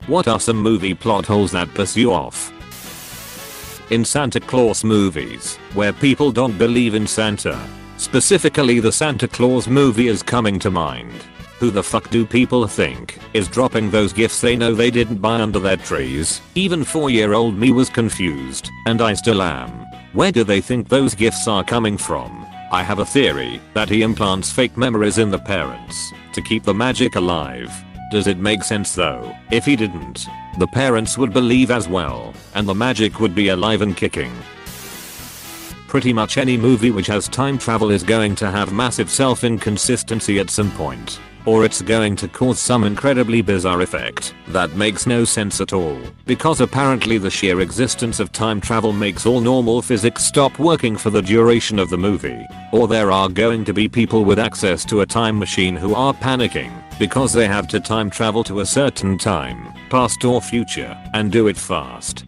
What are some movie plot holes that piss you off? In Santa Claus movies, where people don't believe in Santa, specifically the Santa Claus movie is coming to mind. Who the fuck do people think is dropping those gifts they know they didn't buy under their trees? Even 4-year-old me was confused, and I still am. Where do they think those gifts are coming from? I have a theory that he implants fake memories in the parents to keep the magic alive. Does it make sense though? If he didn't, the parents would believe as well, and the magic would be alive and kicking. Pretty much any movie which has time travel is going to have massive self-inconsistency at some point, or it's going to cause some incredibly bizarre effect that makes no sense at all, because apparently the sheer existence of time travel makes all normal physics stop working for the duration of the movie, or there are going to be people with access to a time machine who are panicking because they have to time travel to a certain time, past or future, and do it fast.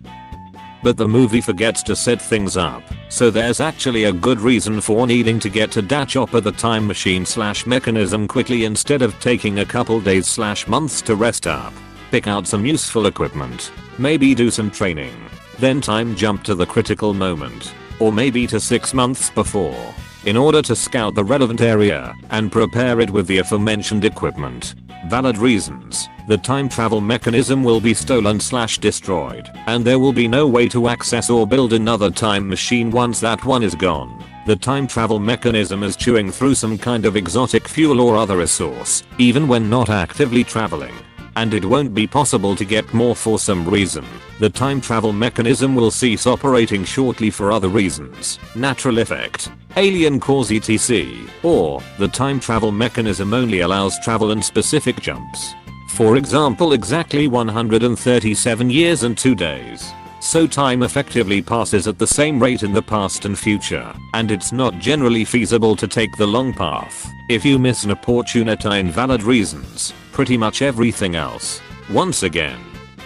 But the movie forgets to set things up, so there's actually a good reason for needing to get to that chopper the time machine / mechanism quickly instead of taking a couple days / months to rest up. Pick out some useful equipment, maybe do some training, then time jump to the critical moment, or maybe to 6 months before, in order to scout the relevant area and prepare it with the aforementioned equipment. Valid reasons. The time travel mechanism will be stolen / destroyed, and there will be no way to access or build another time machine once that one is gone. The time travel mechanism is chewing through some kind of exotic fuel or other resource, even when not actively traveling. And it won't be possible to get more for some reason. The time travel mechanism will cease operating shortly for other reasons. Natural effect, alien cause etc. Or, the time travel mechanism only allows travel in specific jumps. For example, exactly 137 years and 2 days. So time effectively passes at the same rate in the past and future, and it's not generally feasible to take the long path. If you miss an opportunity in valid reasons, pretty much everything else. Once again,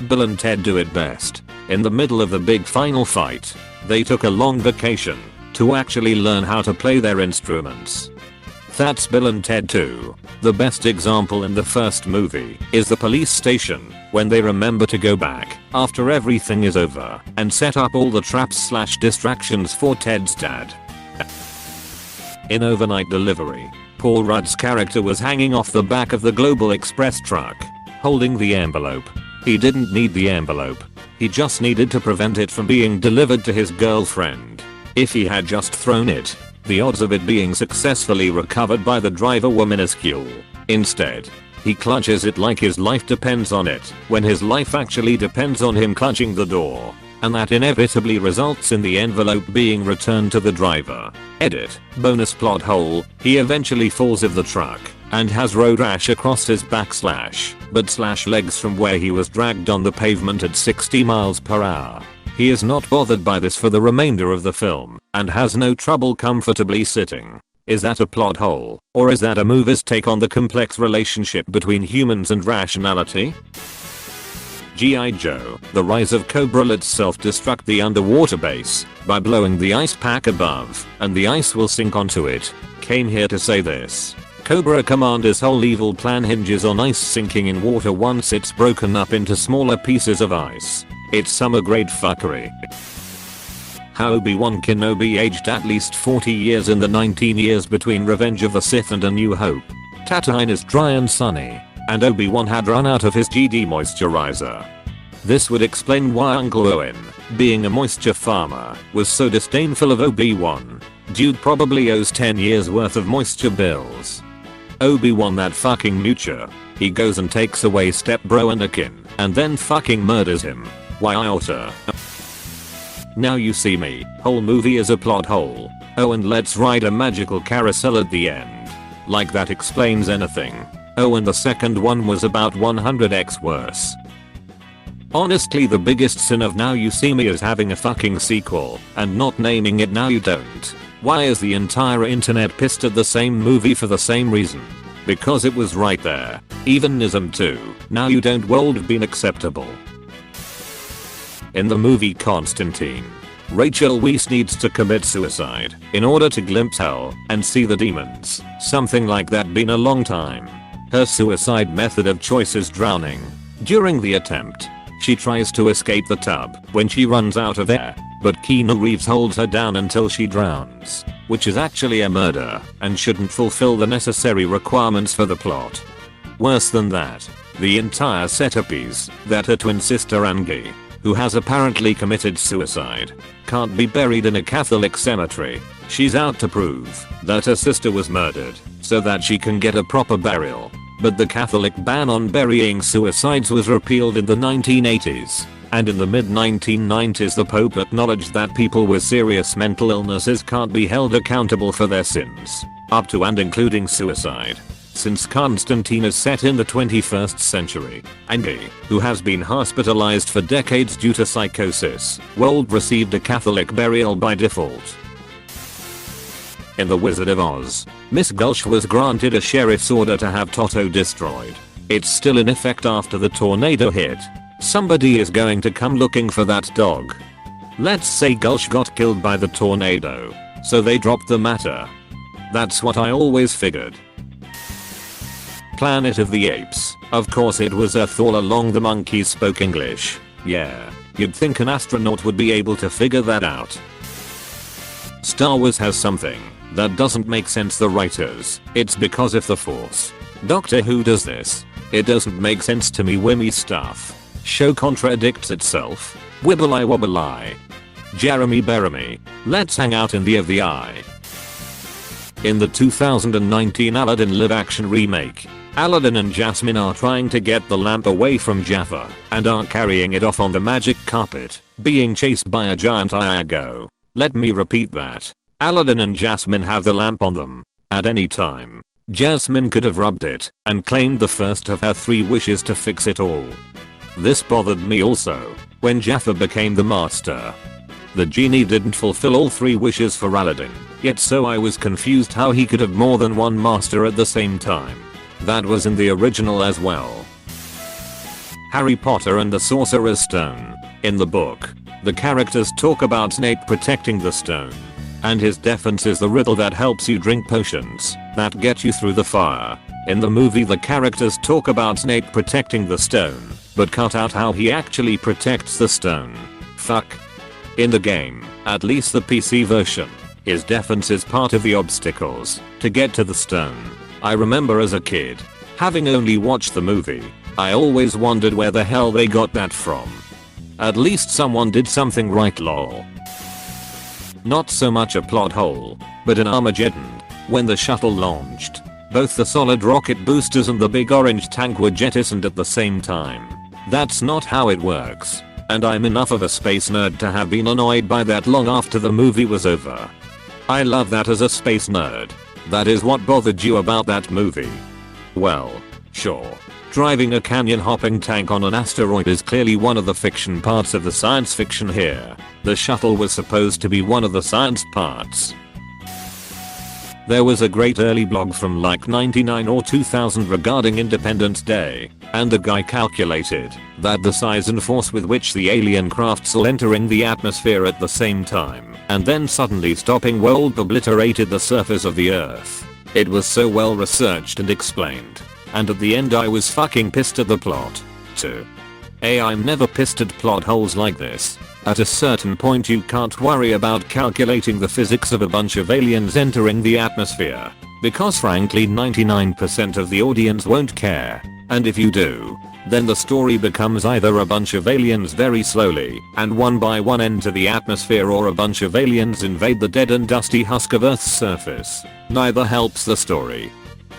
Bill and Ted do it best. In the middle of the big final fight, they took a long vacation to actually learn how to play their instruments. That's Bill and Ted 2. The best example in the first movie is the police station, when they remember to go back after everything is over and set up all the traps / distractions for Ted's dad. In Overnight Delivery, Paul Rudd's character was hanging off the back of the Global Express truck, holding the envelope. He didn't need the envelope. He just needed to prevent it from being delivered to his girlfriend. If he had just thrown it, the odds of it being successfully recovered by the driver were minuscule. Instead, he clutches it like his life depends on it, when his life actually depends on him clutching the door. And that inevitably results in the envelope being returned to the driver. Edit. Bonus plot hole, he eventually falls off the truck and has road rash across his back / legs from where he was dragged on the pavement at 60 miles per hour. He is not bothered by this for the remainder of the film, and has no trouble comfortably sitting. Is that a plot hole, or is that a movie's take on the complex relationship between humans and rationality? G.I. Joe, The Rise of Cobra lets self-destruct the underwater base by blowing the ice pack above, and the ice will sink onto it. Came here to say this. Cobra Commander's whole evil plan hinges on ice sinking in water once it's broken up into smaller pieces of ice. It's summer grade fuckery. How Obi-Wan Kenobi aged at least 40 years in the 19 years between Revenge of the Sith and A New Hope. Tatooine is dry and sunny, and Obi-Wan had run out of his GD moisturizer. This would explain why Uncle Owen, being a moisture farmer, was so disdainful of Obi-Wan. Dude probably owes 10 years worth of moisture bills. Obi-Wan that fucking moocher. He goes and takes away stepbro Anakin, and then fucking murders him. Why iota? Now you see me. Whole movie is a plot hole. Oh, and let's ride a magical carousel at the end. Like that explains anything. Oh, and the second one was about 100x worse. Honestly, the biggest sin of Now You See Me is having a fucking sequel and not naming it Now You Don't. Why is the entire internet pissed at the same movie for the same reason? Because it was right there. Even Nism 2, Now You Don't would have been acceptable. In the movie Constantine, Rachel Weisz needs to commit suicide in order to glimpse hell and see the demons. Something like that been a long time. Her suicide method of choice is drowning. During the attempt, she tries to escape the tub when she runs out of air, but Keanu Reeves holds her down until she drowns, which is actually a murder and shouldn't fulfill the necessary requirements for the plot. Worse than that, the entire setup is that her twin sister Angie, who has apparently committed suicide, can't be buried in a Catholic cemetery. She's out to prove that her sister was murdered so that she can get a proper burial. But the Catholic ban on burying suicides was repealed in the 1980s. And in the mid-1990s the Pope acknowledged that people with serious mental illnesses can't be held accountable for their sins, up to and including suicide. Since Constantine is set in the 21st century, Angie, who has been hospitalized for decades due to psychosis, received a Catholic burial by default. In The Wizard of Oz, Miss Gulch was granted a sheriff's order to have Toto destroyed. It's still in effect after the tornado hit. Somebody is going to come looking for that dog. Let's say Gulch got killed by the tornado, so they dropped the matter. That's what I always figured. Planet of the Apes. Of course it was Earth all along. The monkeys spoke English. Yeah, you'd think an astronaut would be able to figure that out. Star Wars has something that doesn't make sense. The writers. It's because of the Force. Doctor Who does this. It doesn't make sense to me. Wimmy stuff. Show contradicts itself. Wibbly wobbly. Jeremy Beremy. Let's hang out in the of the eye. In the 2019 Aladdin live-action remake, Aladdin and Jasmine are trying to get the lamp away from Jafar and are carrying it off on the magic carpet, being chased by a giant Iago. Let me repeat that. Aladdin and Jasmine have the lamp on them. At any time, Jasmine could have rubbed it and claimed the first of her 3 wishes to fix it all. This bothered me also when Jafar became the master. The genie didn't fulfill all 3 wishes for Aladdin, yet so I was confused how he could have more than one master at the same time. That was in the original as well. Harry Potter and the Sorcerer's Stone. In the book, the characters talk about Snape protecting the stone, and his defense is the riddle that helps you drink potions that get you through the fire. In the movie the characters talk about Snape protecting the stone, but cut out how he actually protects the stone. Fuck. In the game, at least the PC version, his defense is part of the obstacles to get to the stone. I remember as a kid, having only watched the movie, I always wondered where the hell they got that from. At least someone did something right, lol. Not so much a plot hole, but in Armageddon, when the shuttle launched, both the solid rocket boosters and the big orange tank were jettisoned at the same time. That's not how it works, and I'm enough of a space nerd to have been annoyed by that long after the movie was over. I love that as a space nerd. That is what bothered you about that movie. Well, sure. Driving a canyon hopping tank on an asteroid is clearly one of the fiction parts of the science fiction here. The shuttle was supposed to be one of the science parts. There was a great early blog from like 99 or 2000 regarding Independence Day, and the guy calculated that the size and force with which the alien crafts all entering the atmosphere at the same time and then suddenly stopping obliterated the surface of the earth. It was so well researched and explained. And at the end I was fucking pissed at the plot, too. I'm never pissed at plot holes like this. At a certain point you can't worry about calculating the physics of a bunch of aliens entering the atmosphere, because frankly 99% of the audience won't care, and if you do, then the story becomes either a bunch of aliens very slowly and one by one enter the atmosphere, or a bunch of aliens invade the dead and dusty husk of Earth's surface. Neither helps the story.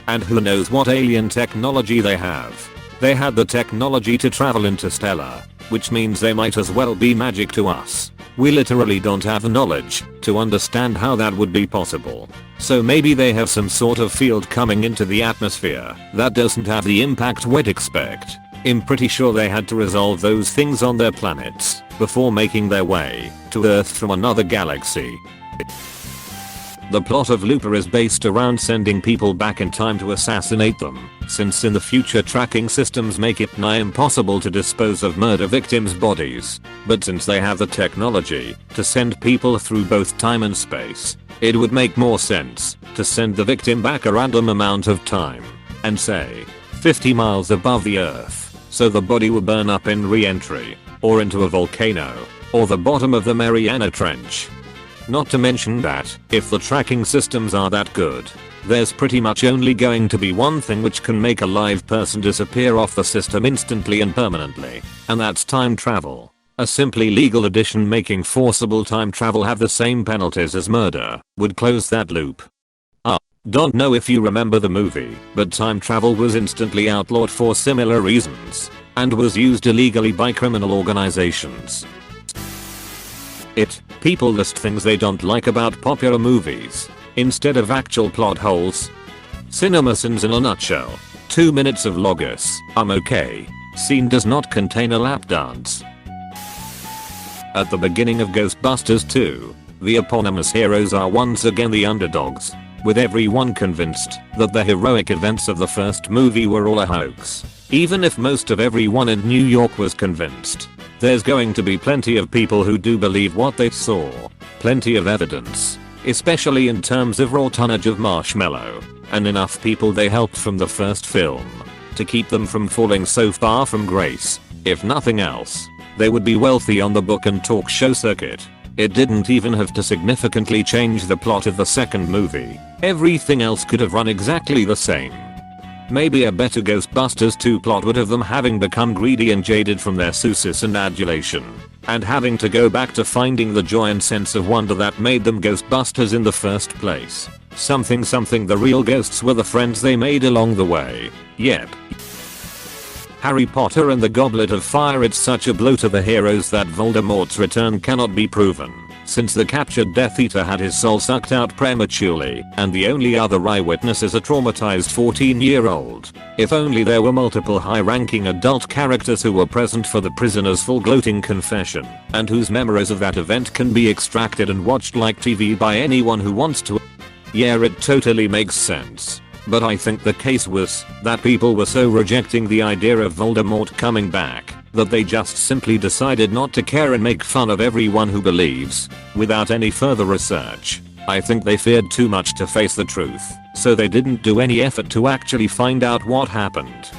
And who knows what alien technology they have. They had the technology to travel interstellar, which means they might as well be magic to us. We literally don't have the knowledge to understand how that would be possible. So maybe they have some sort of field coming into the atmosphere that doesn't have the impact we'd expect. I'm pretty sure they had to resolve those things on their planets before making their way to Earth from another galaxy. The plot of Looper is based around sending people back in time to assassinate them, since in the future tracking systems make it nigh impossible to dispose of murder victims' bodies. But since they have the technology to send people through both time and space, it would make more sense to send the victim back a random amount of time, and say 50 miles above the Earth, so the body would burn up in re-entry, or into a volcano, or the bottom of the Mariana Trench. Not to mention that, if the tracking systems are that good, there's pretty much only going to be one thing which can make a live person disappear off the system instantly and permanently, and that's time travel. A simply legal addition making forcible time travel have the same penalties as murder would close that loop. Don't know if you remember the movie, but time travel was instantly outlawed for similar reasons, and was used illegally by criminal organizations. People list things they don't like about popular movies, instead of actual plot holes. Cinema sins in a nutshell. 2 minutes of logos, I'm okay. Scene does not contain a lap dance. At the beginning of Ghostbusters 2, the eponymous heroes are once again the underdogs, with everyone convinced that the heroic events of the first movie were all a hoax. Even if most of everyone in New York was convinced, there's going to be plenty of people who do believe what they saw. Plenty of evidence, especially in terms of raw tonnage of marshmallow, and enough people they helped from the first film to keep them from falling so far from grace. If nothing else, they would be wealthy on the book and talk show circuit. It didn't even have to significantly change the plot of the second movie. Everything else could have run exactly the same. Maybe a better Ghostbusters 2 plot would have them having become greedy and jaded from their success and adulation, and having to go back to finding the joy and sense of wonder that made them Ghostbusters in the first place. Something the real ghosts were the friends they made along the way. Yep. Harry Potter and the Goblet of Fire. It's such a blow to the heroes that Voldemort's return cannot be proven, since the captured Death Eater had his soul sucked out prematurely, and the only other eyewitness is a traumatized 14-year-old. If only there were multiple high-ranking adult characters who were present for the prisoner's full gloating confession, and whose memories of that event can be extracted and watched like TV by anyone who wants to. Yeah, it totally makes sense. But I think the case was that people were so rejecting the idea of Voldemort coming back that they just simply decided not to care and make fun of everyone who believes, without any further research. I think they feared too much to face the truth, so they didn't do any effort to actually find out what happened.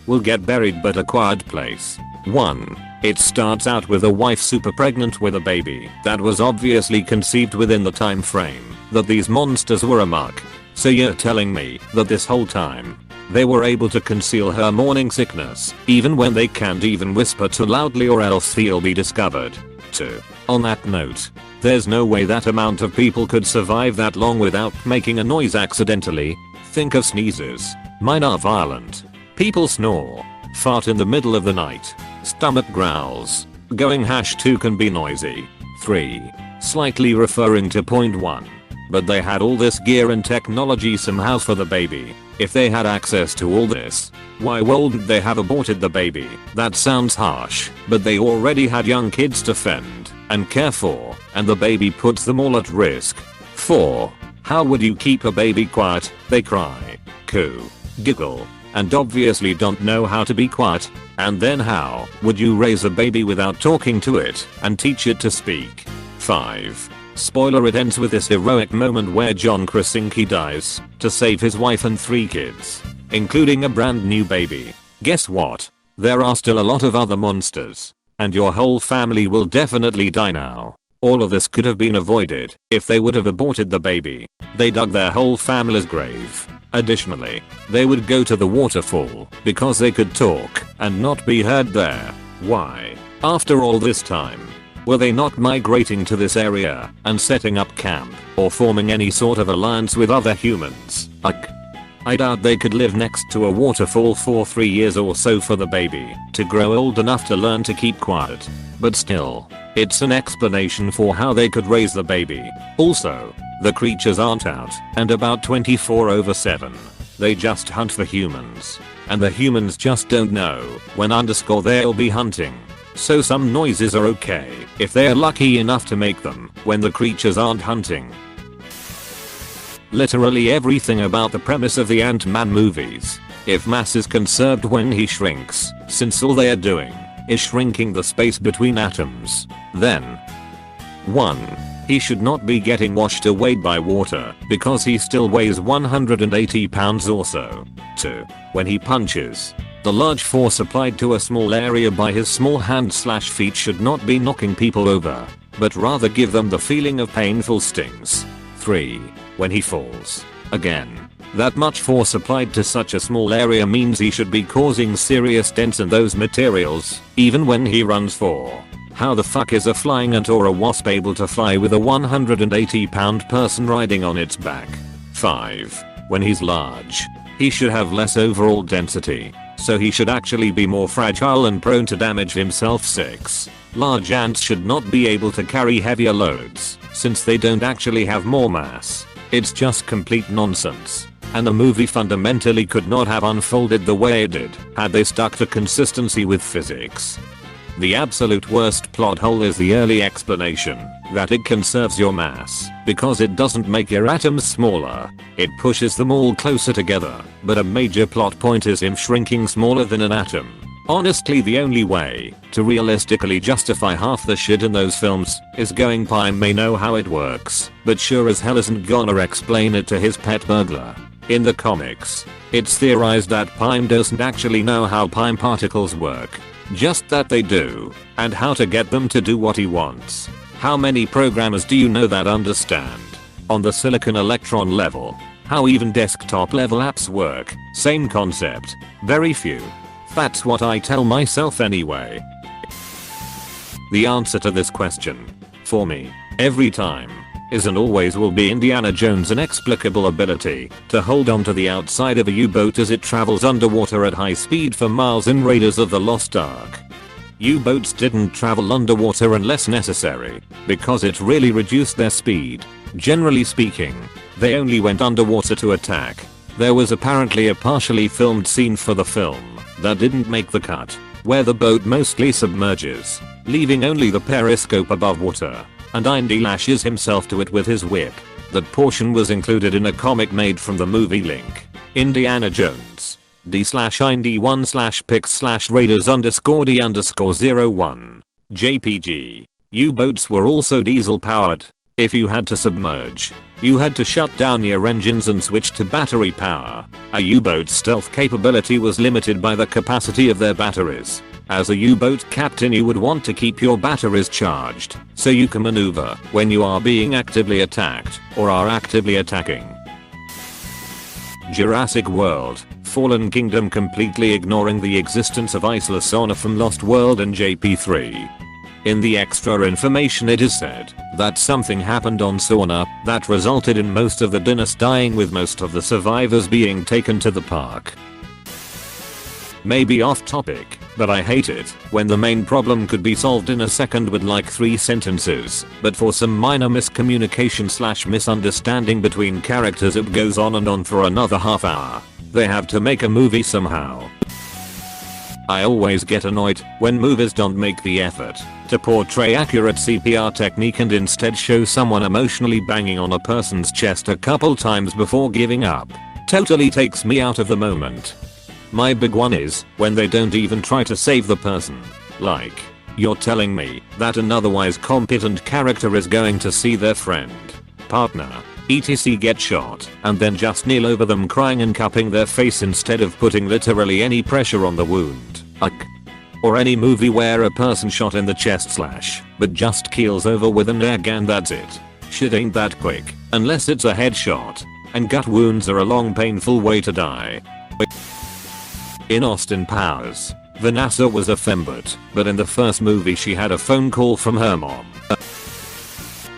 Will get buried but a quiet place. 1. It starts out with a wife super pregnant with a baby that was obviously conceived within the time frame that these monsters were amok. So you're telling me that this whole time they were able to conceal her morning sickness, even when they can't even whisper too loudly or else he'll be discovered. 2. On that note, there's no way that amount of people could survive that long without making a noise accidentally. Think of sneezes. Mine are violent. People snore, fart in the middle of the night, stomach growls. Going #2 can be noisy. 3. Slightly referring to point 1. But they had all this gear and technology somehow for the baby. If they had access to all this, why wouldn't they have aborted the baby? That sounds harsh, but they already had young kids to fend and care for, and the baby puts them all at risk. 4. How would you keep a baby quiet? They cry, coo, giggle, and obviously don't know how to be quiet. And then how would you raise a baby without talking to it and teach it to speak? 5. Spoiler, it ends with this heroic moment where John Krasinski dies to save his wife and 3 kids, including a brand new baby. Guess what? There are still a lot of other monsters, and your whole family will definitely die now. All of this could have been avoided if they would have aborted the baby. They dug their whole family's grave. Additionally, they would go to the waterfall because they could talk and not be heard there. Why? After all this time, were they not migrating to this area and setting up camp or forming any sort of alliance with other humans? I doubt they could live next to a waterfall for 3 years or so for the baby to grow old enough to learn to keep quiet. But still, it's an explanation for how they could raise the baby. Also, the creatures aren't out and about 24/7. They just hunt for humans. And the humans just don't know when _ they'll be hunting. so some noises are okay if they're lucky enough to make them when the creatures aren't hunting. Literally everything about the premise of the Ant-Man movies. If mass is conserved when he shrinks, since all they are doing is shrinking the space between atoms, then 1. He should not be getting washed away by water because he still weighs 180 pounds or so. 2. When he punches, the large force applied to a small area by his small hands/feet should not be knocking people over, but rather give them the feeling of painful stings. 3. When he falls, again, that much force applied to such a small area means he should be causing serious dents in those materials, even when he runs. 4. How the fuck is a flying ant or a wasp able to fly with a 180 pound person riding on its back? 5. When he's large, he should have less overall density, so he should actually be more fragile and prone to damage himself. 6. Large ants should not be able to carry heavier loads, since they don't actually have more mass. It's just complete nonsense, and the movie fundamentally could not have unfolded the way it did had they stuck to consistency with physics. The absolute worst plot hole is the early explanation that it conserves your mass because it doesn't make your atoms smaller, it pushes them all closer together, but a major plot point is him shrinking smaller than an atom. Honestly, the only way to realistically justify half the shit in those films is going Pym may know how it works, but sure as hell isn't gonna explain it to his pet burglar. In the comics, it's theorized that Pym doesn't actually know how Pym particles work, just that they do, and how to get them to do what he wants. How many programmers do you know that understand, on the silicon electron level, how even desktop level apps work? Same concept. Very few. That's what I tell myself anyway. The answer to this question, for me, every time, is and always will be Indiana Jones' inexplicable ability to hold onto the outside of a U-boat as it travels underwater at high speed for miles in Raiders of the Lost Ark. U-boats didn't travel underwater unless necessary, because it really reduced their speed. Generally speaking, they only went underwater to attack. There was apparently a partially filmed scene for the film that didn't make the cut, where the boat mostly submerges, leaving only the periscope above water, and Indy lashes himself to it with his whip. That portion was included in a comic made from the movie link. Indiana Jones. D/Indy1/pics/raiders_D_01. JPG. U-boats were also diesel powered. If you had to submerge, you had to shut down your engines and switch to battery power. A U-boat's stealth capability was limited by the capacity of their batteries. As a U-boat captain, you would want to keep your batteries charged so you can maneuver when you are being actively attacked or are actively attacking. Jurassic World, Fallen Kingdom, completely ignoring the existence of Isla Sorna from Lost World and JP3. In the extra information it is said that something happened on Sorna that resulted in most of the dinosaurs dying, with most of the survivors being taken to the park. Maybe off topic, but I hate it when the main problem could be solved in a second with like 3 sentences, but for some minor miscommunication/misunderstanding between characters it goes on and on for another half hour. They have to make a movie somehow. I always get annoyed when movies don't make the effort to portray accurate CPR technique and instead show someone emotionally banging on a person's chest a couple times before giving up. Totally takes me out of the moment. My big one is when they don't even try to save the person. Like, you're telling me that an otherwise competent character is going to see their friend, partner, etc. get shot and then just kneel over them crying and cupping their face instead of putting literally any pressure on the wound. Or any movie where a person shot in the chest but just keels over with an air gun, that's it. Shit ain't that quick, unless it's a headshot, and gut wounds are a long painful way to die. In Austin Powers, Vanessa was a fembot, but in the first movie she had a phone call from her mom.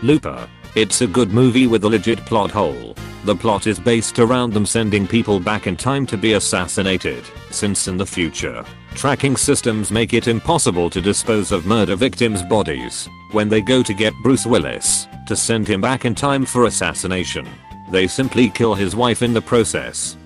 Looper. It's a good movie with a legit plot hole. The plot is based around them sending people back in time to be assassinated, since in the future, tracking systems make it impossible to dispose of murder victims' bodies. When they go to get Bruce Willis to send him back in time for assassination, they simply kill his wife in the process.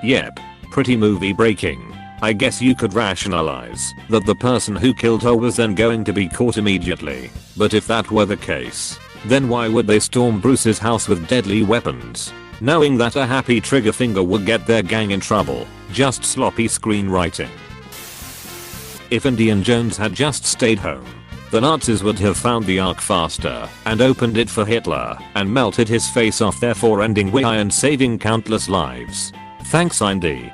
Yep, pretty movie breaking. I guess you could rationalize that the person who killed her was then going to be caught immediately. But if that were the case, then why would they storm Bruce's house with deadly weapons, knowing that a happy trigger finger would get their gang in trouble? Just sloppy screenwriting. If Indiana Jones had just stayed home, the Nazis would have found the Ark faster and opened it for Hitler and melted his face off, therefore ending war and saving countless lives. Thanks, Indy.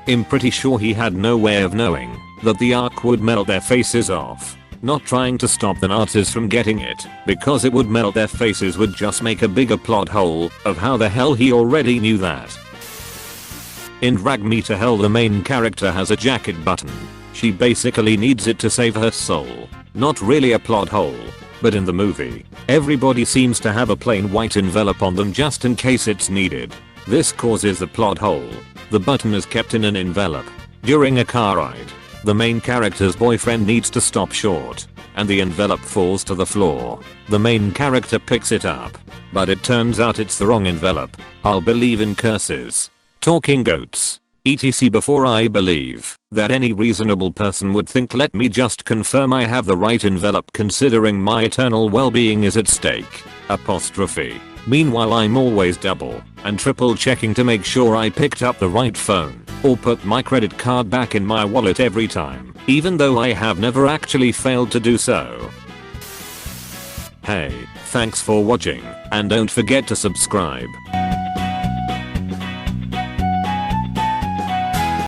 I'm pretty sure he had no way of knowing that the Ark would melt their faces off. Not trying to stop the Nazis from getting it, because it would melt their faces would just make a bigger plot hole of how the hell he already knew that. In Drag Me to Hell, the main character has a jacket button. She basically needs it to save her soul. Not really a plot hole, but in the movie, everybody seems to have a plain white envelope on them just in case it's needed. This causes the plot hole. The button is kept in an envelope. During a car ride, the main character's boyfriend needs to stop short, and the envelope falls to the floor. The main character picks it up, but it turns out it's the wrong envelope. I'll believe in curses, talking goats, etc. before I believe that any reasonable person would think, let me just confirm I have the right envelope considering my eternal well-being is at stake. Apostrophe. Meanwhile, I'm always double and triple checking to make sure I picked up the right phone or put my credit card back in my wallet every time, even though I have never actually failed to do so. Hey, thanks for watching, and don't forget to subscribe.